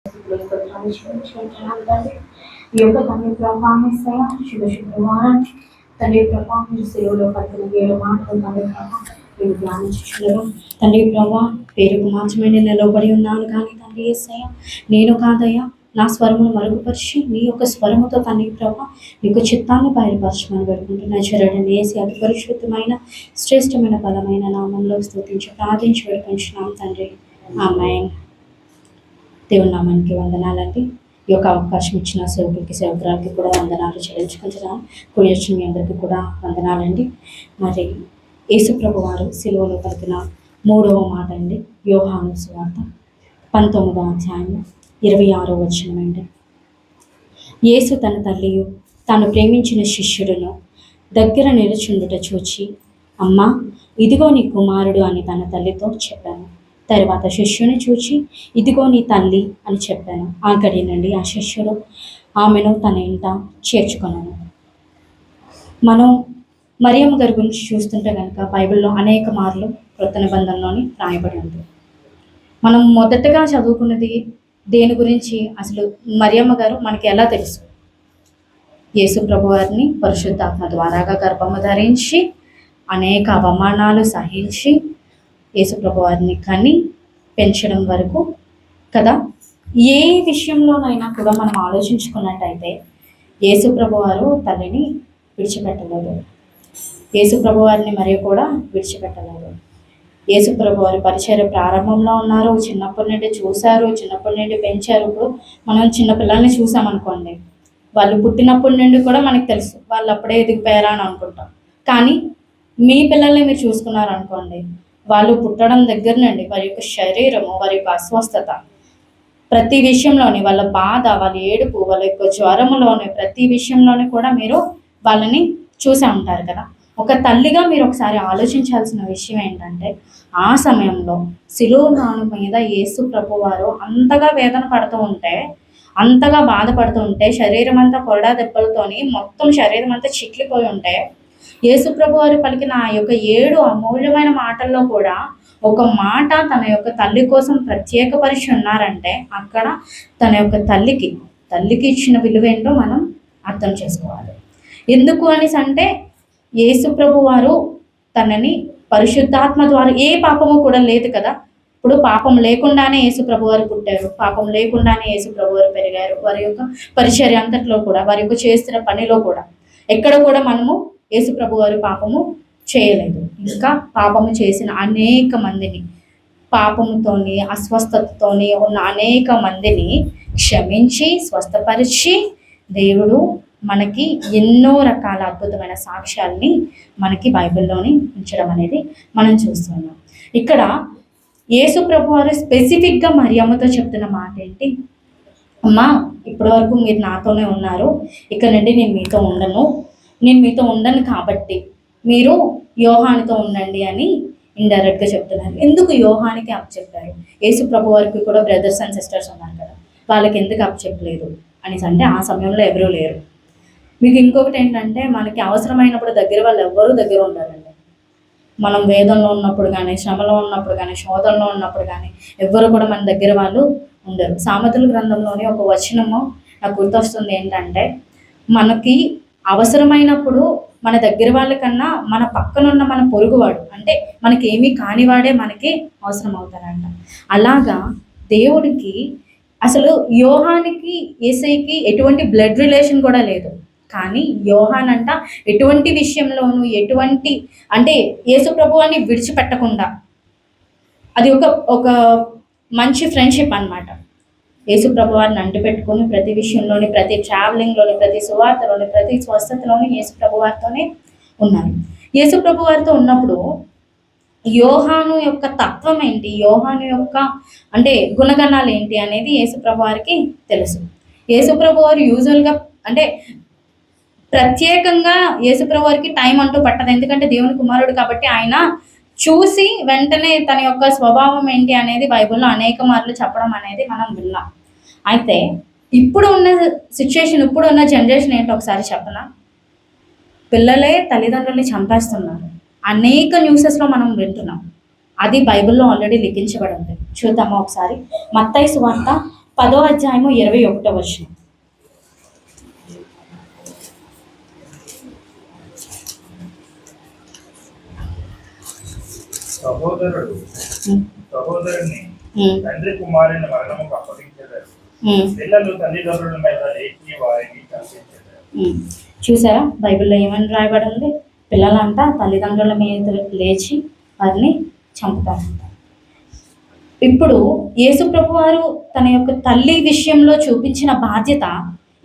ఈ యొక్క తండ్రి ప్రభావిస్తాయా శుభ శుక్రవారం తండ్రి ప్రభా మీరు సేవలో పట్టిన 7 మాటలు తండ్రి ప్రభా మీరు ధ్యానించున్నారు తండ్రి ప్రభా పేరుకు మాత్రమే నేను నిలబడి ఉన్నాను కానీ తండ్రి యేసయ్య నేను కాదయ్యా నా స్వరమును మరుగుపరిచి నీ యొక్క స్వరముతో తండ్రి ప్రభా నీకు చిత్తాన్ని బయలుపరచమని పెడుకుంటున్నా చరణి వేసి అతి పరిశుద్ధమైన శ్రేష్టమైన బలమైన నామంలో స్తుతించి ప్రార్థించి పెడుకుంటున్నాం తండ్రి ఆమేన్. దేవుని నామానికి వందనాలండి. ఈ యొక్క అవకాశం ఇచ్చిన సేవకులకి సేవకురాలకి కూడా వందనాలు చెల్లించుకుంటున్నాను. కూడి వచ్చిన మీ అందరికీ కూడా వందనాలండి. మరి యేసుప్రభు వారు సిలువలో పలికిన 3వ మాట అండి, యోహాను సువార్త 19వ అధ్యాయం 26వ వచనం అండి. యేసు తన తల్లియు తాను ప్రేమించిన శిష్యుడును దగ్గర నిలుచుండుట చూచి, అమ్మా ఇదిగో నీ కుమారుడు అని తన తల్లితో చెప్పాను. తర్వాత శిష్యుని చూచి, ఇదిగో నీ తల్లి అని చెప్పాను. ఆ గడి నుండి ఆ శిష్యుడు ఆమెను తన ఇంట చేర్చుకున్నాను. మనం మరియమ్మ గారి గురించి చూస్తుంటే కనుక బైబిల్లో అనేక మార్లు క్రొత్త నిబంధనలోని రాయబడి ఉంది. మనం మొదటగా చదువుకున్నది దేని గురించి? అసలు మరియమ్మ గారు మనకి ఎలా తెలుసు? యేసు ప్రభు వారిని పరిశుద్ధాత్మ ద్వారాగా గర్భము ధరించి అనేక అవమానాలు సహించి యేసు ప్రభు వారిని కని పెంచడం వరకు కదా. ఏ విషయంలోనైనా కూడా మనం ఆలోచించుకున్నట్టయితే యేసు ప్రభు వారు తల్లిని విడిచిపెట్టలేదు, యేసు ప్రభు వారిని మరియు కూడా విడిచిపెట్టలేదు. యేసు ప్రభు వారి పరిచర్య ప్రారంభంలో ఉన్నారు, చిన్నప్పటి నుండి చూశారు, చిన్నప్పటి నుండి పెంచారు. ఇప్పుడు మనం చిన్నపిల్లల్ని చూసామనుకోండి, వాళ్ళు పుట్టినప్పటి నుండి కూడా మనకు తెలుసు వాళ్ళు అప్పుడే ఎదిగిపోయారా అని అనుకుంటాం. కానీ మీ పిల్లల్ని మీరు చూసుకున్నారనుకోండి, వాళ్ళు పుట్టడం దగ్గర నుండి వారి యొక్క శరీరము, వారి యొక్క అస్వస్థత, ప్రతి విషయంలోని వాళ్ళ బాధ, వాళ్ళ ఏడుపు, వాళ్ళ యొక్క జ్వరములోని ప్రతి విషయంలోని కూడా మీరు వాళ్ళని చూసే ఉంటారు కదా. ఒక తల్లిగా మీరు ఒకసారి ఆలోచించాల్సిన విషయం ఏంటంటే, ఆ సమయంలో శిలువ మ్రాను మీద యేసు ప్రభు వారు అంతగా వేదన పడుతూ ఉంటే, అంతగా బాధపడుతూ ఉంటే, శరీరం అంతా కొరడా దెబ్బలతోని మొత్తం శరీరం అంతా చిట్లిపోయి ఉంటే, యేసు ప్రభు వారు పలికిన ఆ యొక్క 7 అమూల్యమైన మాటల్లో కూడా ఒక మాట తన యొక్క తల్లి కోసం ప్రత్యేకపరిచి ఉన్నారంటే, అక్కడ తన యొక్క తల్లికి ఇచ్చిన విలువ ఏంటో మనం అర్థం చేసుకోవాలి. ఎందుకు అనేసి అంటే, యేసు ప్రభు వారు తనని పరిశుద్ధాత్మ ద్వారా, ఏ పాపము కూడా లేదు కదా. ఇప్పుడు పాపం లేకుండానే యేసు ప్రభు వారు పుట్టారు, పాపం లేకుండానే యేసు ప్రభు వారు పెరిగారు. వారి యొక్క పరిచర్య అంతట్లో కూడా, వారి యొక్క చేస్తున్న పనిలో కూడా ఎక్కడ కూడా మనము యేసు ప్రభు వారు పాపము చేయలేదు. ఇంకా పాపము చేసిన అనేక మందిని, పాపముతోని అస్వస్థతతోని ఉన్న అనేక మందిని క్షమించి స్వస్థపరిచి దేవుడు మనకి ఎన్నో రకాల అద్భుతమైన సాక్ష్యాల్ని మనకి బైబిల్లోని ఉంచడం అనేది మనం చూస్తున్నాం. ఇక్కడ యేసు ప్రభు వారు స్పెసిఫిక్గా మరియమ్మతో చెప్తున్న మాట ఏంటి? అమ్మా ఇప్పటి వరకు మీరు నాతోనే ఉన్నారు, ఇక్కడ నుండి నేను మీతో ఉండను కాబట్టి మీరు యోహానితో ఉండండి అని ఇండైరెక్ట్గా చెప్తున్నారు. ఎందుకు యోహానికి అప్ చెప్పారు? యేసు ప్రభు వారికి కూడా బ్రదర్స్ అండ్ సిస్టర్స్ ఉన్నారు కదా, వాళ్ళకి ఎందుకు అప్ చెప్పలేదు అనేసి అంటే, ఆ సమయంలో ఎవరూ లేరు. మీకు ఇంకొకటి ఏంటంటే, మనకి అవసరమైనప్పుడు దగ్గర వాళ్ళు ఎవ్వరూ దగ్గర ఉండాలండి. మనం వేదంలో ఉన్నప్పుడు కానీ, శ్రమలో ఉన్నప్పుడు కానీ, శోధనలో ఉన్నప్పుడు కానీ ఎవ్వరు కూడా మన దగ్గర వాళ్ళు ఉండరు. సామెతల గ్రంథంలోని ఒక వచనము నాకు గుర్తొస్తుంది ఏంటంటే, మనకి అవసరమైనప్పుడు మన దగ్గర వాళ్ళకన్నా మన పక్కనున్న మన పొరుగువాడు, అంటే మనకి ఏమీ కానివాడే మనకి అవసరం అవుతారంట. అలాగా దేవుడికి అసలు యోహానికి యేసయ్యకి ఎటువంటి బ్లడ్ రిలేషన్ కూడా లేదు. కానీ యోహాన్ అంట ఎటువంటి విషయంలోనూ ఎటువంటి అంటే యేసు ప్రభువాన్ని విడిచిపెట్టకుండా, అది ఒక మంచి ఫ్రెండ్షిప్ అన్నమాట. యేసు ప్రభువారిని అంటిపెట్టుకొని ప్రతి విషయంలోని, ప్రతి ట్రావెలింగ్లోని, ప్రతి సువార్తలోని, ప్రతి స్వస్థతలోని యేసు ప్రభువారితోనే ఉన్నారు. యేసు ప్రభువారితో ఉన్నప్పుడు యోహాను యొక్క తత్వం ఏంటి, యోహాను యొక్క అంటే గుణగణాలు ఏంటి అనేది యేసు ప్రభువారికి తెలుసు. యేసు ప్రభువారు యూజువల్గా అంటే ప్రత్యేకంగా యేసు ప్రభువారికి టైం అంటూ పట్టదు, ఎందుకంటే దేవుని కుమారుడు కాబట్టి ఆయన చూసి వెంటనే తన యొక్క స్వభావం ఏంటి అనేది బైబిల్లో అనేక మార్లు చెప్పడం అనేది మనం విన్నాం. అయితే ఇప్పుడు ఉన్న సిచ్యుయేషన్, ఇప్పుడు ఉన్న జనరేషన్ ఏంటో ఒకసారి చెప్పనా? పిల్లలే తల్లిదండ్రుల్ని చంపేస్తున్నారు. అనేక న్యూసెస్లో మనం వింటున్నాం. అది బైబిల్లో ఆల్రెడీ లిఖించబడి ఉంది. చూద్దామా ఒకసారి? మత్తయి సువార్త 10 అధ్యాయము 21 వచనం. సహోదరుని తండ్రి కుమారుని మరణముకు అప్పగించారు, పిల్లలు తల్లిదండ్రుల మీద లేచి వారిని చంపించారు. చూసారా బైబిల్లో ఏమని రాయబడి ఉంది? పిల్లలంట తల్లిదండ్రుల మీద లేచి వారిని చంపుతారంట. ఇప్పుడు యేసుప్రభు వారు తన యొక్క తల్లి విషయంలో చూపించిన బాధ్యత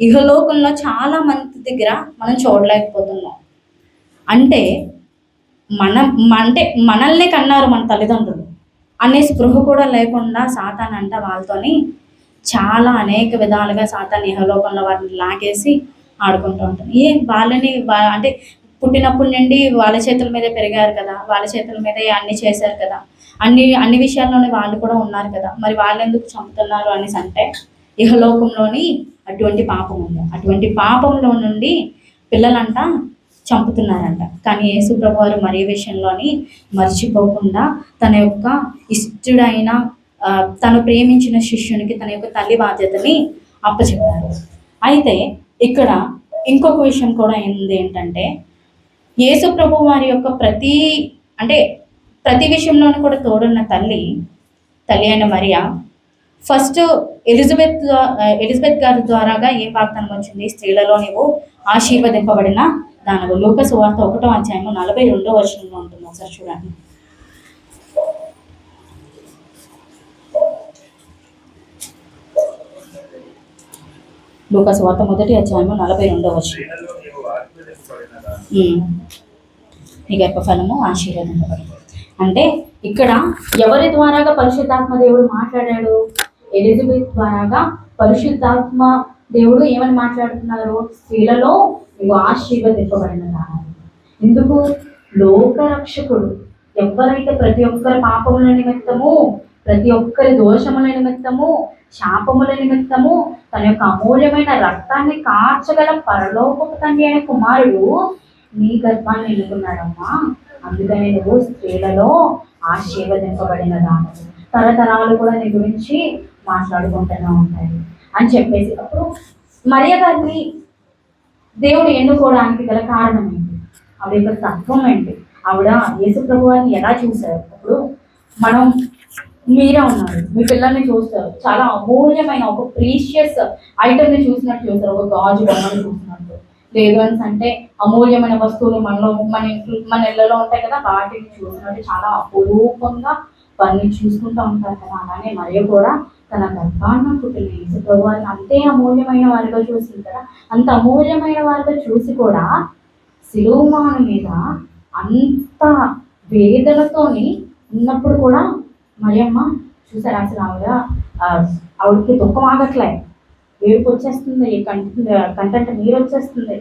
ఇహలోకంలో చాలా మంది దగ్గర మనం చూడలేకపోతున్నాం. అంటే మనల్ని కన్నారు మన తల్లిదండ్రులు అనే స్పృహ కూడా లేకుండా సాతాన్ అంట వాళ్ళతోని చాలా అనేక విధాలుగా సాతాన్ ఇహలోకంలో వారిని లాగేసి ఆడుకుంటూ ఉంటాను. వాళ్ళని అంటే పుట్టినప్పటి నుండి వాళ్ళ చేతుల మీదే పెరిగారు కదా, వాళ్ళ చేతుల మీదే అన్ని చేశారు కదా, అన్ని విషయాల్లోనే వాళ్ళు కూడా ఉన్నారు కదా, మరి వాళ్ళు ఎందుకు చంపుతున్నారు అనేసి అంటే ఇహలోకంలోని అటువంటి పాపం ఉంది. అటువంటి పాపంలో నుండి పిల్లలంట చంపుతున్నారంట. కానీ యేసుప్రభు వారు మరి విషయంలోని మర్చిపోకుండా తన యొక్క ఇష్టడైన తను ప్రేమించిన శిష్యునికి తన యొక్క తల్లి బాధ్యతని అప్పచెప్పారు. అయితే ఇక్కడ ఇంకొక విషయం కూడా ఏంటంటే యేసుప్రభు వారి యొక్క ప్రతి విషయంలోనూ కూడా తోడున్న తల్లి అయిన మరియా ఫస్ట్ ఎలిజబెత్ గారి ద్వారాగా ఏం వాగ్దానం వచ్చింది? స్త్రీలలో నీవు ఆశీర్వదింపబడిన దానవు. లూకా సువార్త 1:42 ఉంటుంది. ఒకసారి చూడండి. లూకా సువార్త 1:42 నీ గర్భఫలము ఆశీర్వదింపబడింది. అంటే ఇక్కడ ఎవరి ద్వారాగా పరిశుద్ధాత్మ దేవుడు మాట్లాడాడు? ఎలిజబెత్ ద్వారాగా పరిశుద్ధాత్మ దేవుడు ఏమని మాట్లాడుతున్నారు? స్త్రీలలో నువ్వు ఆశీర్వదింపబడిన దానవు. ఎందుకు? లోకరక్షకుడు ఎవరైతే ప్రతి ఒక్కరి పాపముల నిమిత్తము, ప్రతి ఒక్కరి దోషముల నిమిత్తము, శాపముల నిమిత్తము తన యొక్క అమూల్యమైన రక్తాన్ని కార్చగల పరలోకపు తండ్రి అయిన కుమారుడు నీ గర్భాన్ని ఎన్నుకున్నాడమ్మా. అందుకని నువ్వు స్త్రీలలో ఆశీర్వదింపబడిన దానవు. తరతరాలు కూడా నీ గురించి మాట్లాడుకుంటూనే ఉంటాయి అని చెప్పేసి అప్పుడు మరియ గారిని దేవుడు ఎన్నుకోవడానికి గల కారణం ఏంటి? ఆవిడ యొక్క తత్వం ఏంటి? ఆవిడ యేసుప్రభు వారిని ఎలా చూశారు? అప్పుడు మీరే ఉన్నారు, మీ పిల్లల్ని చూస్తారు, చాలా అమూల్యమైన ఒక ప్రీషియస్ ఐటమ్ని చూసినట్టు చూస్తారు. ఒక గాజు బొమ్మని చూసినట్టు, లేదు అని అంటే అమూల్యమైన వస్తువులు మన ఇళ్ళలో ఉంటాయి కదా, వాటిని చూసినట్టు చాలా అపురూపంగా వారిని చూసుకుంటూ ఉంటారు కదా. అలానే మరియు కూడా తన గర్భాన్న పుట్టిన యేసుప్రభు వారిని అంతే అమూల్యమైన వారిగా చూసింది కదా. అంత అమూల్యమైన వారిగా చూసి కూడా శిలువమాను మీద అంత వేదనతోని ఉన్నప్పుడు కూడా మరియమ్మ చూసారు. అసలు ఆవిడకి దుఃఖం ఆగట్లే, ఏడుపు వచ్చేస్తుంది, కంటంటే నీరు వచ్చేస్తుంది.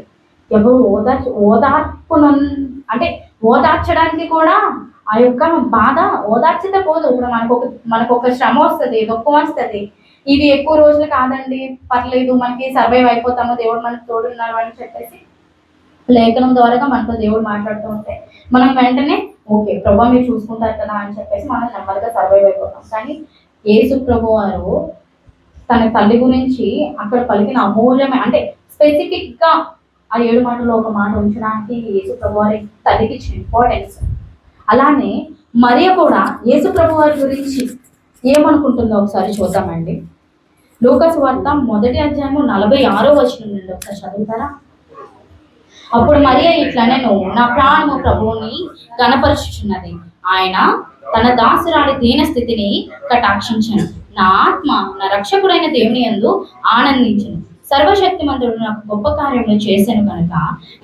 ఎవరు ఓదార్చడానికి కూడా ఆ యొక్క బాధ ఓదార్చితే పోదు. ఇప్పుడు మనకు ఒక శ్రమ వస్తుంది, దుఃఖం వస్తుంది. ఇవి ఎక్కువ రోజులు కాదండి, పర్లేదు, మనకి సర్వైవ్ అయిపోతాము, దేవుడు మనకు తోడున్నారు అని చెప్పేసి లేఖనం ద్వారాగా మనతో దేవుడు మాట్లాడుతూ ఉంటే మనం వెంటనే ఓకే ప్రభు మీరు చూసుకుంటారు కదా అని చెప్పేసి మనం నెమ్మదిగా సర్వైవ్ అయిపోతాం. కానీ యేసు ప్రభు వారు తన తల్లి గురించి అక్కడ పలికిన అమూల్యమైన స్పెసిఫిక్ గా ఆ 7 మాటల్లో ఒక మాట ఉంచడానికి యేసు ప్రభు వారి తల్లికి ఇచ్చిన ఇంపార్టెన్స్. అలానే మరియ కూడా యేసు ప్రభు వారి గురించి ఏమనుకుంటుందో ఒకసారి చూద్దామండి. లూకా సువార్త 1:46 నుండి ఒకసారి చదువుతారా? అప్పుడు మరియ ఇట్లనెను, నా ప్రాణము ప్రభువుని గణపరుచుచున్నది, ఆయన తన దాసురాలి దీన స్థితిని కటాక్షించను. నా ఆత్మ నా రక్షకుడైన దేవుని యందు ఆనందించను. సర్వశక్తిమంతుడు నాకు గొప్ప కార్యములు చేశాను కనుక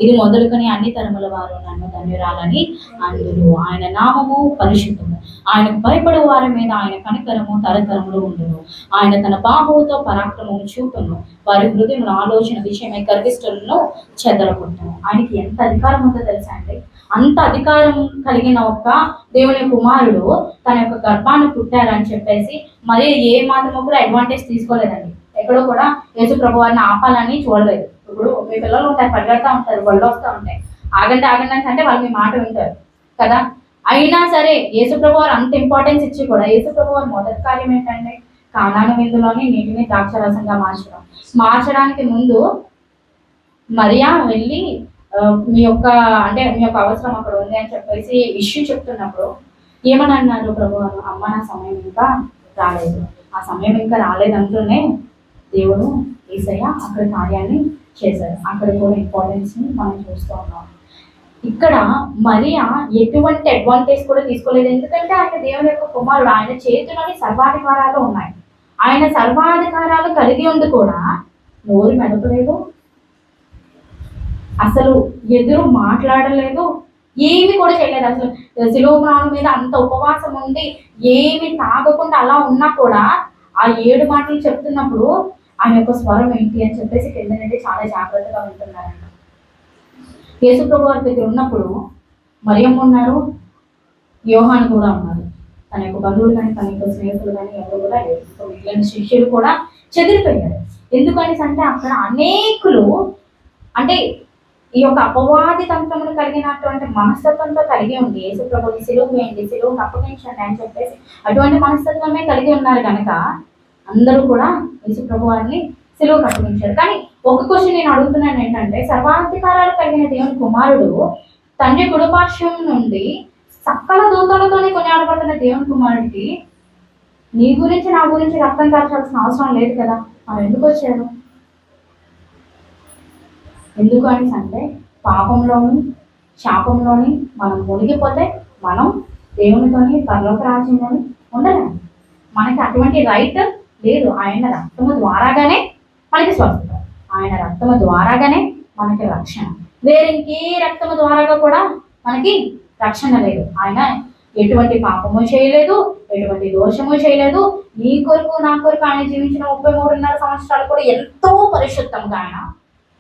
ఇది మొదలుకొని అన్ని తరముల వారు నన్ను ధన్యురాలని అందురు. ఆయన నామము పరిశుద్ధము. ఆయనకు భయపడు వారి మీద ఆయన కనికరము తరతరములు ఉండును. ఆయన తన బాహువుతో పరాక్రమము చూపును. వారి హృదయముల ఆలోచన విషయమై గర్విష్ఠులను చెదరగొట్టును. ఆయనకి ఎంత అధికారం ఉందో తెలుసా అండి? అంత అధికారం కలిగిన ఒక దేవుని కుమారుడు తన యొక్క గర్భాన్ని పుట్టారని చెప్పేసి మరి ఏ మాత్రమో కూడా అడ్వాంటేజ్ తీసుకోలేదండి. ఎక్కడో కూడా యేసు ప్రభు వారిని ఆపాలని చూడలేదు. ఇప్పుడు మీ పిల్లలు ఉంటారు, పరిగెడతా ఉంటారు, బళ్ళు వస్తూ ఉంటాయి, ఆగండి అంటే వాళ్ళు మీ మాట వింటారు కదా. అయినా సరే యేసు ప్రభు వారు అంత ఇంపార్టెన్స్ ఇచ్చి కూడా యేసు ప్రభు వారు మొదటి కార్యం ఏంటంటే కానాను విందులోని నీటిని ద్రాక్షరసంగా మార్చడానికి ముందు మరియా వెళ్ళి మీ యొక్క అవసరం అక్కడ ఉంది అని చెప్పేసి ఇష్యూ చెప్తున్నప్పుడు ఏమని అన్నారు ప్రభు వారు, అమ్మ నా సమయం ఇంకా రాలేదు. ఆ సమయం ఇంకా రాలేదంటూనే దేవుడు యేసయ్య అక్కడ కార్యాన్ని చేశారు. అక్కడ కూడా ఇంపార్టెన్స్ ని మనం చూస్తూ ఉన్నాం. ఇక్కడ మరియా ఎటువంటి అడ్వాంటేజ్ కూడా తీసుకోలేదు. ఎందుకంటే ఆయన దేవుని యొక్క కుమారుడు, ఆయన చేతిలోని సర్వాధికారాలు ఉన్నాయి. ఆయన సర్వాధికారాలు కలిగి ఉండి కూడా నోరు మెదపలేదు, అసలు ఎదురు మాట్లాడలేదు, ఏమి కూడా చేయలేదు. అసలు శిలువ మ్రాను మీద అంత ఉపవాసం ఉండి ఏమి తాగకుండా అలా ఉన్నా కూడా ఆ 7 మాటలు చెప్తున్నప్పుడు ఆయన యొక్క స్వరం ఏంటి అని చెప్పేసి కింద నుండి చాలా జాగ్రత్తగా వింటున్నారంట. యేసు ప్రభు వారి దగ్గర ఉన్నప్పుడు మరియమ్మ ఉన్నారు, యోహాను కూడా ఉన్నారు. తన యొక్క బంధువులు కానీ తన యొక్క స్నేహితులు కానీ ఎవరు కూడా లేదు. మిగిలిన శిష్యులు కూడా చెదిరిపోయారు. ఎందుకనేసి అంటే అక్కడ అనేకులు అంటే ఈ యొక్క అపవాది తంత్రములు కలిగినటువంటి మనస్తత్వంతో కలిగి ఉంది. యేసు ప్రభుని సిలువ వేయండి, సిలువకు అప్పగించండి అని చెప్పేసి అటువంటి మనస్తత్వమే కలిగి ఉన్నారు కనుక అందరూ కూడా యేసు ప్రభు వారిని సిలువకు అప్పగించారు. కానీ ఒక క్వశ్చన్ నేను అడుగుతున్నాను ఏంటంటే, సర్వాధికారాలు కలిగిన దేవుని కుమారుడు తండ్రి కుడిపార్శ్వం నుండి సకల దూతలతోనే కొనియాడబడుతున్న దేవుని కుమారుడికి నీ గురించి నా గురించి రక్తం కార్చాల్సిన అవసరం లేదు కదా, మరి ఎందుకు వచ్చారు? ఎందుకు అనేసి అంటే పాపంలోని శాపంలోని మనం మునిగిపోతే మనం దేవునితోని పరలోక రాజ్యంలోని ఉండలేము. మనకి అటువంటి రైట్ లేదు. ఆయన రక్తము ద్వారాగానే మనకి స్వస్థత, ఆయన రక్తము ద్వారాగానే మనకి రక్షణ. వేరే ఇంకే రక్తము ద్వారాగా కూడా మనకి రక్షణ లేదు. ఆయన ఎటువంటి పాపము చేయలేదు, ఎటువంటి దోషము చేయలేదు. నీ కొరకు నా కొరకు ఆయన జీవించిన 33.5 సంవత్సరాలు కూడా ఎంతో పరిశుద్ధంగా ఆయన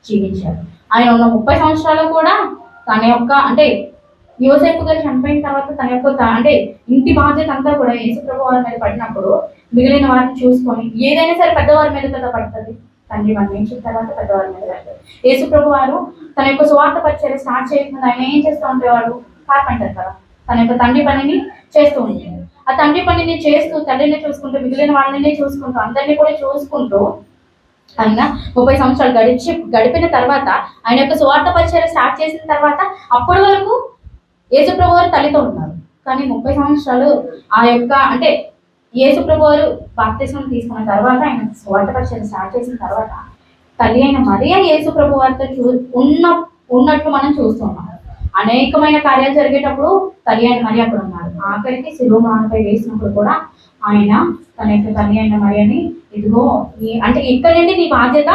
జీవించారు. ఆయన ఉన్న 30 సంవత్సరాలు కూడా తన యొక్క అంటే యోసేపు గారు చనిపోయిన తర్వాత తన యొక్క అంటే ఇంటి బాధ్యత అంతా కూడా యేసు ప్రభు వారి మీద పడినప్పుడు మిగిలిన వారిని చూసుకొని, ఏదైనా సరే పెద్దవారి మీద కదా పడుతుంది, తండ్రి మరణించిన తర్వాత పెద్దవారి మీద పడుతుంది. యేసు ప్రభు వారు తన యొక్క స్వార్థ పరిచర్య స్టార్ట్ చేయకుండా ఆయన ఏం చేస్తూ ఉండేవాడు? కార్పెంటర్ కదా, తన యొక్క తండ్రి పనిని చేస్తూ ఉండేవాడు. ఆ తండ్రి పనిని చేస్తూ తల్లిని చూసుకుంటూ మిగిలిన వాళ్ళని చూసుకుంటూ అందరినీ కూడా చూసుకుంటూ ఆయన 30 సంవత్సరాలు గడిపిన తర్వాత ఆయన యొక్క స్వార్థ పరిచర్య స్టార్ట్ చేసిన తర్వాత అప్పటి వరకు యేసు ప్రభు వారు తల్లితో ఉన్నారు. కానీ 30 సంవత్సరాలు ఆ యొక్క అంటే యేసు ప్రభు వారు బాప్తిస్మం తీసుకున్న తర్వాత ఆయన స్వార్థ పరిచర్య స్టార్ట్ చేసిన తర్వాత తల్లి అయిన మరియా యేసు ప్రభు వారితో ఉన్నట్లు మనం చూస్తున్నాం. అనేకమైన కార్యాలు జరిగేటప్పుడు తల్లి అయిన మరియా అక్కడ ఉన్నారు. ఆఖరికి శిలువ మ్రానుపై వేసినప్పుడు కూడా ఆయన తన యొక్క తల్లి అయిన మరియని ఇదిగో అంటే ఇక్కడ నుండి నీ బాధ్యత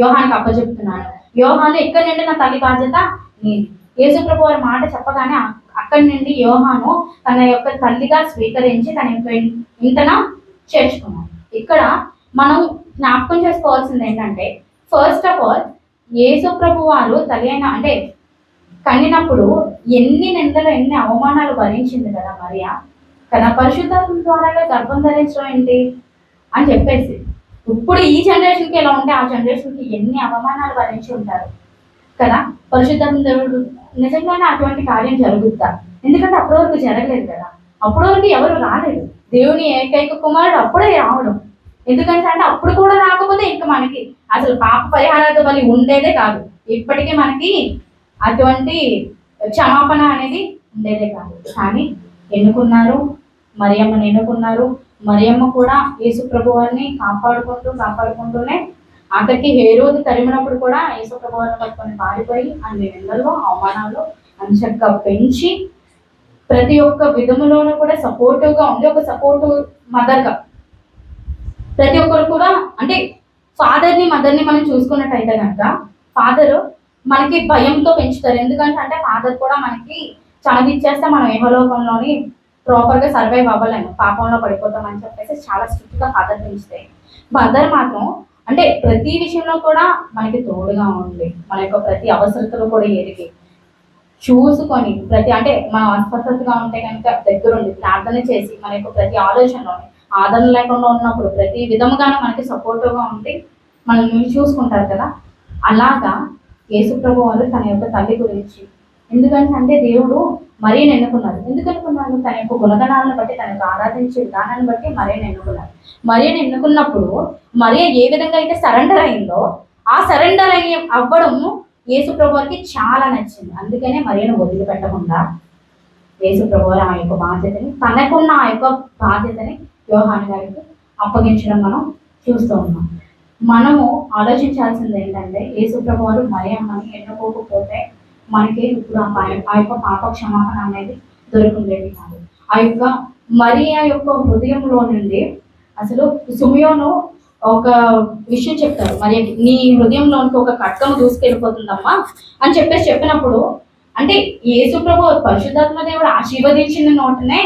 యోహానికి అప్పచెప్తున్నాను, యోహాను ఇక్కడ నుండి నా తల్లి బాధ్యత నీది. యేసు ప్రభు వారి మాట చెప్పగానే అక్కడి నుండి యోహాను తన యొక్క తల్లిగా స్వీకరించి తన యొక్క ఇంటన చేర్చుకున్నాడు. ఇక్కడ మనం జ్ఞాపకం చేసుకోవాల్సింది ఏంటంటే, ఫస్ట్ ఆఫ్ ఆల్ యేసు ప్రభు వారు తల్లి అయిన అంటే కనినప్పుడు ఎన్ని నిందలు ఎన్ని అవమానాలు భరించింది కదా మరియా. కదా పరిశుద్ధాత్మ ద్వారా గర్భం ధరించడం ఏంటి అని చెప్పేసి ఇప్పుడు ఈ జనరేషన్కి ఎలా ఉంటే ఆ జనరేషన్కి ఎన్ని అవమానాలు భరించి ఉంటారు కదా. పరిశుద్ధాత్మ దేవుడు నిజంగానే అటువంటి కార్యం జరుగుద్దా? ఎందుకంటే అప్పటి వరకు జరగలేదు కదా, అప్పటి వరకు ఎవరు రాలేదు. దేవుని ఏకైక కుమారుడు అప్పుడే రావడం. ఎందుకంటే అంటే అప్పుడు కూడా రాకపోతే ఇంకా మనకి అసలు పాప పరిహారార్థ బలి ఉండేదే కాదు. ఇప్పటికీ మనకి అటువంటి క్షమాపణ అనేది ఉండేదే కాదు. కానీ ఎన్నుకున్నారు, మరియమ్మని ఎన్నుకున్నారు. మరియమ్మ కూడా యేసు ప్రభు వారిని కాపాడుకుంటూనే ఆఖరికి హేరోదు తరిమినప్పుడు కూడా యేసు ప్రభు వారిని పట్టుకొని పారిపోయి అన్ని నిందలు అవమానాలు అంచక్క పెంచి ప్రతి ఒక్క విధములోనూ కూడా సపోర్టివ్గా ఉంది. ఒక సపోర్టివ్ మదర్గా ప్రతి ఒక్కరు కూడా అంటే ఫాదర్ని మదర్ని మనం చూసుకున్నట్టయితే కనుక ఫాదర్ మనకి భయంతో పెంచుతారు. ఎందుకంటే అంటే ఫాదర్ కూడా మనకి చనదిచ్చేస్తే మనం ఏహలోకంలోని ప్రాపర్గా సర్వైవ్ అవ్వలేము, పాపంలో పడిపోతామని చెప్పేసి చాలా స్ట్రిక్ట్గా ఫాదర్ పెంచుతాయి. మదర్ మాత్రం అంటే ప్రతి విషయంలో కూడా మనకి తోడుగా ఉంది, మన యొక్క ప్రతి అవసరతలు కూడా ఎరిగి చూసుకొని ప్రతి అంటే మనం అస్వస్థతగా ఉంటే కనుక దగ్గరుండి ప్రార్థన చేసి మన యొక్క ప్రతి ఆలోచనలోని ఆదరణ లేకుండా ఉన్నప్పుడు ప్రతి విధముగానే మనకి సపోర్టివ్గా ఉండి మనల్ని చూసుకుంటారు కదా. అలాగా యేసు ప్రభు వారు తన యొక్క తల్లి గురించి, ఎందుకంటే అంటే దేవుడు మరియను ఎన్నుకున్నారు. ఎందుకు ఎన్నుకున్నారు? తన యొక్క గుణగణాలను బట్టి, తన యొక్క ఆరాధించే విధానాన్ని బట్టి మరియను ఎన్నుకున్నారు. మరియను ఎన్నుకున్నప్పుడు మరియ ఏ విధంగా అయితే సరెండర్ అయిందో, ఆ సరెండర్ అవ్వడము యేసు ప్రభువారికి చాలా నచ్చింది. అందుకనే మరియను వదిలిపెట్టకుండా యేసు ప్రభువారు ఆ యొక్క బాధ్యతని, తనకున్న ఆ యొక్క బాధ్యతని యోహాను గారికి అప్పగించడం మనం చూస్తూ ఉన్నాం. మనము ఆలోచించాల్సింది ఏంటంటే, యేసు ప్రభువారు మరియమ్మని ఎన్నుకోకపోతే మనకి ఇప్పుడు ఆ యొక్క పాప క్షమాపణ అనేది దొరుకుండేది కాదు. ఆ యొక్క మరియ యొక్క హృదయంలో నుండి అసలు సిమియోను ఒక విషయం చెప్తారు, మరి నీ హృదయంలోనికి ఒక ఖడ్గము దూసుకెళ్ళిపోతుందమ్మా అని చెప్పినప్పుడు, అంటే యేసు ప్రభు పరిశుద్ధాత్మ దేవుడు ఆశీర్వదించిన నోటనే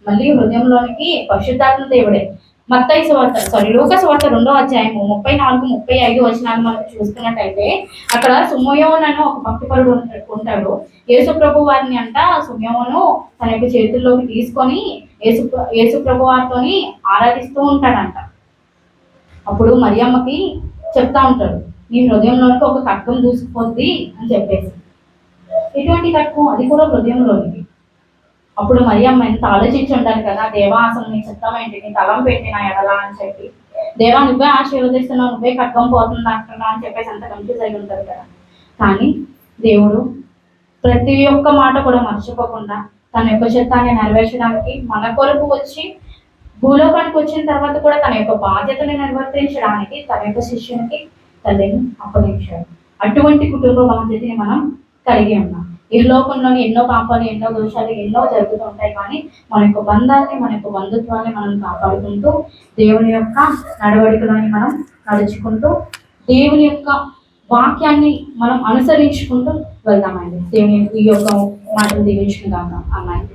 మళ్ళీ హృదయంలోనికి పరిశుద్ధాత్మ దేవుడే. మత్తయి సువార్త లూకా సువార్త 2వ అధ్యాయము 34-35 వచనాలు మనం చూసుకున్నట్టయితే, అక్కడ సుమయోను అని ఒక భక్తిపరుడు ఉంటాడు. యేసు ప్రభు వారిని అంట సుమయోను తన యొక్క చేతుల్లోకి తీసుకొని యేసు ప్రభు వారితోని ఆరాధిస్తూ ఉంటాడంట. అప్పుడు మరియమ్మకి చెప్తా ఉంటాడు, నీ హృదయంలోనికి ఒక ఖడ్గం దూసుకుపోద్ది అని చెప్పేసి. ఎటువంటి ఖడ్గం? అది కూడా హృదయంలోనికి. అప్పుడు మరియమ్మ ఎంత ఆలోచించి ఉండాలి కదా, దేవా అసలు నీ చిత్తం ఏంటి, నీ తలం పెట్టిన ఎడలా అని చెప్పి, దేవా నువ్వే ఆశీర్వదిస్తున్నావు, నువ్వే ఖడ్గం పోతుంది అంటున్నావు అని చెప్పేసి అంత కన్ఫ్యూజ్ అయి ఉంటారు కదా. కానీ దేవుడు ప్రతి ఒక్క మాట కూడా మర్చిపోకుండా తన యొక్క చిత్తాన్ని నెరవేర్చడానికి మన కొరకు వచ్చి భూలోకానికి వచ్చిన తర్వాత కూడా తన యొక్క బాధ్యతను నిర్వర్తించడానికి తన యొక్క శిష్యునికి తల్లిని అప్పగించాడు. అటువంటి కుటుంబ బాధ్యతని మనం కలిగి ఉన్నాం. ఈ లోకంలోని ఎన్నో పాపాలు, ఎన్నో దోషాలు ఎన్నో జరుగుతూ ఉంటాయి. కానీ మన యొక్క బంధాన్ని, మన యొక్క బంధుత్వాన్ని మనం కాపాడుకుంటూ, దేవుని యొక్క నడవడికలోని మనం నడుచుకుంటూ, దేవుని యొక్క వాక్యాన్ని మనం అనుసరించుకుంటూ వెళ్దామండి. దేవుని ఈ యొక్క మాటలు దీవించుకుందాం అమ్మాయి.